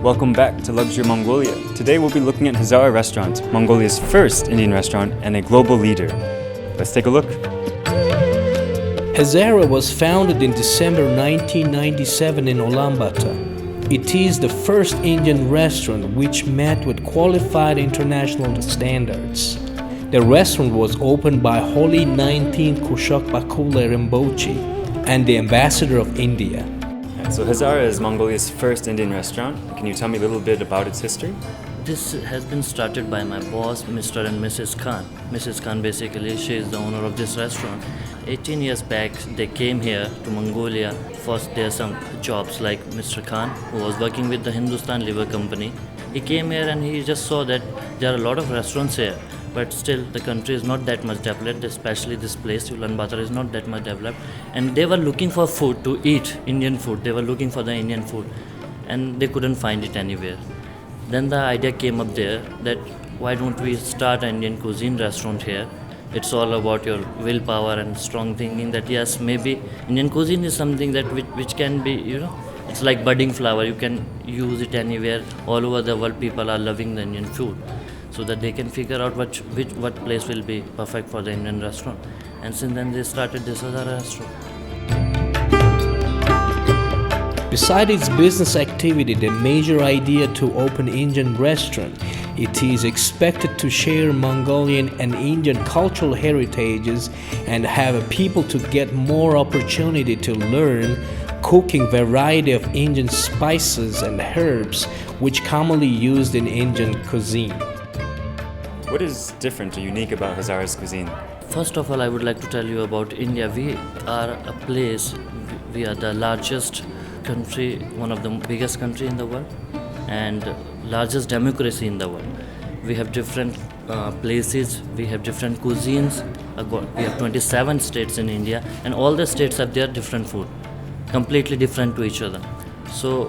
Welcome back to Luxury Mongolia. Today we'll be looking at HAZARA Restaurant, Mongolia's first Indian restaurant and a global leader. Let's take a look. HAZARA was founded in December 1997 in Ulaanbaatar. It is the first Indian restaurant which met with qualified international standards. The restaurant was opened by Holy 19th Kushok Bakula Rinpoche and the Ambassador of India. So HAZARA is Mongolia's first Indian restaurant. Can you tell me a little bit about its history? This has been started by my boss, Mr. and Mrs. Khan. Mrs. Khan basically, she is the owner of this restaurant. 18 years back, they came here to Mongolia for their some jobs, like Mr. Khan, who was working with the Hindustan Liver Company. He came here and he just saw that there are a lot of restaurants here, but still the country is not that much developed, especially this place, Ulaanbaatar, is not that much developed. And they were looking for food to eat, Indian food. They were looking for the Indian food and they couldn't find it anywhere. Then the idea came up there that why don't we start an Indian cuisine restaurant here? It's all about your willpower and strong thinking that yes, maybe Indian cuisine is something that which can be, it's like budding flower. You can use it anywhere. All over the world, people are loving the Indian food, so that they can figure out what place will be perfect for the Indian restaurant. And since then, they started this HAZARA restaurant. Besides its business activity, the major idea to open Indian restaurant, it is expected to share Mongolian and Indian cultural heritages and have people to get more opportunity to learn cooking variety of Indian spices and herbs which commonly used in Indian cuisine. What is different or unique about HAZARA's cuisine? First of all, I would like to tell you about India. We are a place, we are the largest country, one of the biggest country in the world and largest democracy in the world. We have different places, we have different cuisines. We have 27 states in India and all the states have their different food, completely different to each other. So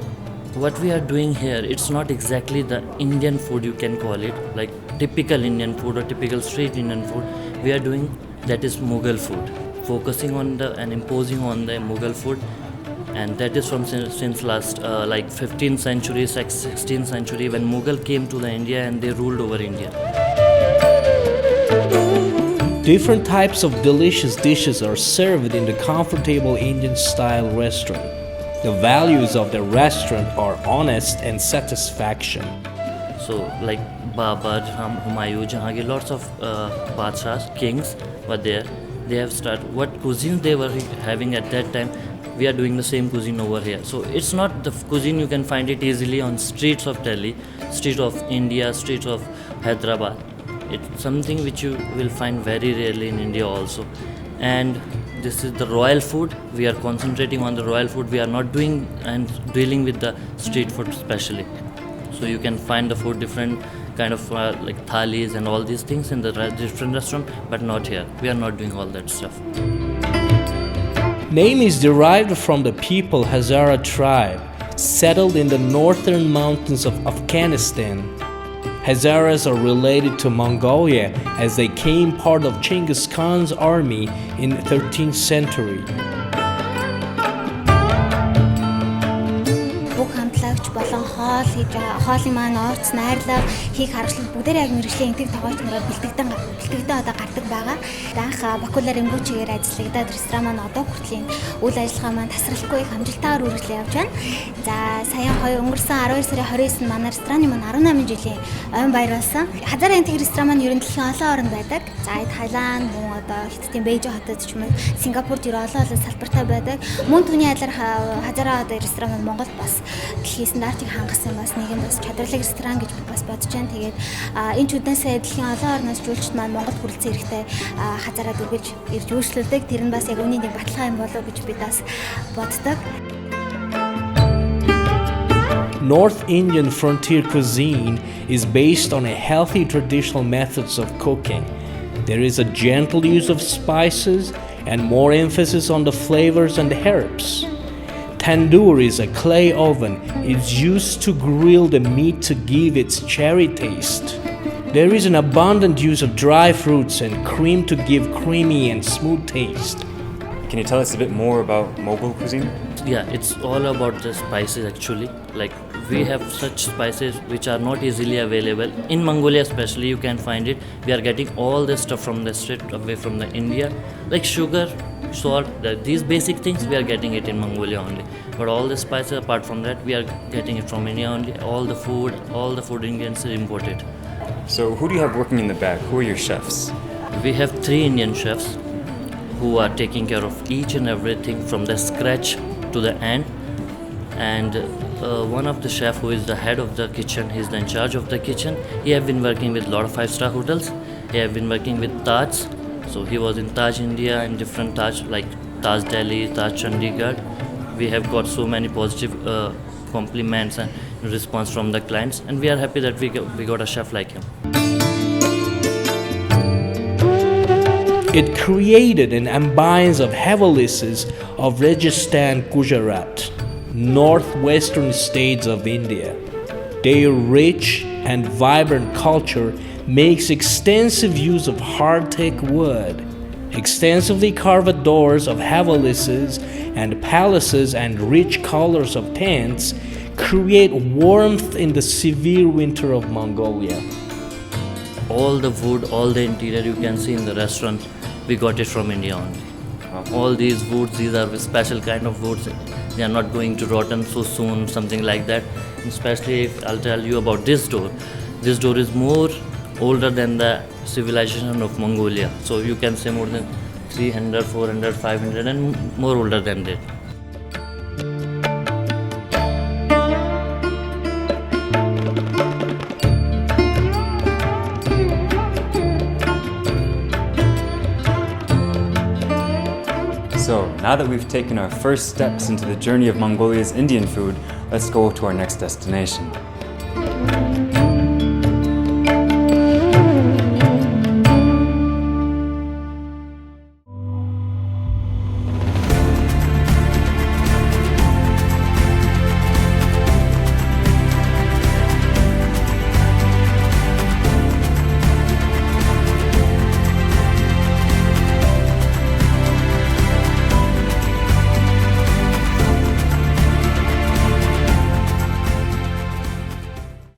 what we are doing here, it's not exactly the Indian food, you can call it, like typical Indian food or typical street Indian food. We are doing that is Mughal food, focusing on and imposing on the Mughal food, and that is from since last like 15th century, 16th century, when Mughal came to the India and they ruled over India. Different types of delicious dishes are served in the comfortable Indian style restaurant. The values of the restaurant are honest and satisfaction. So like Babur, Humayun, Jahangir, lots of Badshahs, kings were there. They have started what cuisine they were having at that time. We are doing the same cuisine over here. So it's not the cuisine you can find it easily on streets of Delhi, streets of India, streets of Hyderabad. It's something which you will find very rarely in India also. And this is the royal food. We are concentrating on the royal food. We are not doing and dealing with the street food especially. So you can find the food different kind of like thalis and all these things in the different restaurant, but not here. We are not doing all that stuff. Name is derived from the people HAZARA tribe, settled in the northern mountains of Afghanistan. HAZARAs are related to Mongolia as they came part of Genghis Khan's army in the 13th century. Болон хоол хийж байгаа. Хоолын маань ууц, найрлага хийх аргачлал бүгдээр яг мэргэжлийн энтэг тогтмороор бэлтгэдэн одоо гардаг байгаа. Анх Бакула Римпочегээр ажиллагдаад ресторан маань одоо хүртлийн үйл ажиллагаа маань тасралтгүй их амжилттайгаар үргэлжлэн явж байна. За сая өнгөрсөн 12 сарын 29-нд манай рестораны маань 18 жилийн ойн баяр болсон. HAZARA энтэг ресторан маань ерөн дэлхийн олон орнд байдаг. За Таиланд, мөн одоо Хятадын Бээжин хотод ч юм уу Сингапурт ер олон салбартай байдаг. Мөн түүний адилаар HAZARA одоо ресторан маань Монголд бас дэлхийн стандартыг хангасан бас нэгэн бас чадварлаг ресторан гэж бас бодож байна. Тэгээд энэ чүднээсээ дэлхийн олон орноос жуулчд маань Монголд хүрэлцэн ирэхдээ HAZARA дүргэж ирж үйлчлүүлдэг. Тэр нь бас яг үүний нэг баталгаа юм болов гэж би бас боддог. North Indian frontier cuisine is based on a healthy traditional methods of cooking. There is a gentle use of spices and more emphasis on the flavors and herbs. Tandoor is a clay oven. It's used to grill the meat to give its cherry taste. There is an abundant use of dry fruits and cream to give creamy and smooth taste. Can you tell us a bit more about Mughal cuisine? Yeah, it's all about the spices actually. Like we have such spices which are not easily available in Mongolia, especially. You can find it. We are getting all this stuff from the street away from the India, like sugar, salt. These basic things we are getting it in Mongolia only. But all the spices, apart from that, we are getting it from India only. All the food ingredients are imported. So who do you have working in the back? Who are your chefs? We have 3 Indian chefs who are taking care of each and everything from the scratch to the end. And one of the chef who is the head of the kitchen, he's in charge of the kitchen. He have been working with a lot of 5-star hotels. He have been working with Taj. So he was in Taj India and different Taj like Taj Delhi, Taj Chandigarh. We have got so many positive compliments and response from the clients, and we are happy that we got a chef like him. It created an ambience of Havalises of Rajasthan, Gujarat, northwestern states of India. Their rich and vibrant culture makes extensive use of hard-teak wood. Extensively carved doors of Havalises and palaces and rich colors of tents create warmth in the severe winter of Mongolia. All the wood, all the interior you can see in the restaurant, we got it from India only. All these woods, these are special kind of woods. They are not going to rotten so soon, something like that. Especially if I'll tell you about this door. This door is more older than the civilization of Mongolia. So you can say more than 300, 400, 500 and more older than that. So, now that we've taken our first steps into the journey of Mongolia's Indian food, let's go to our next destination.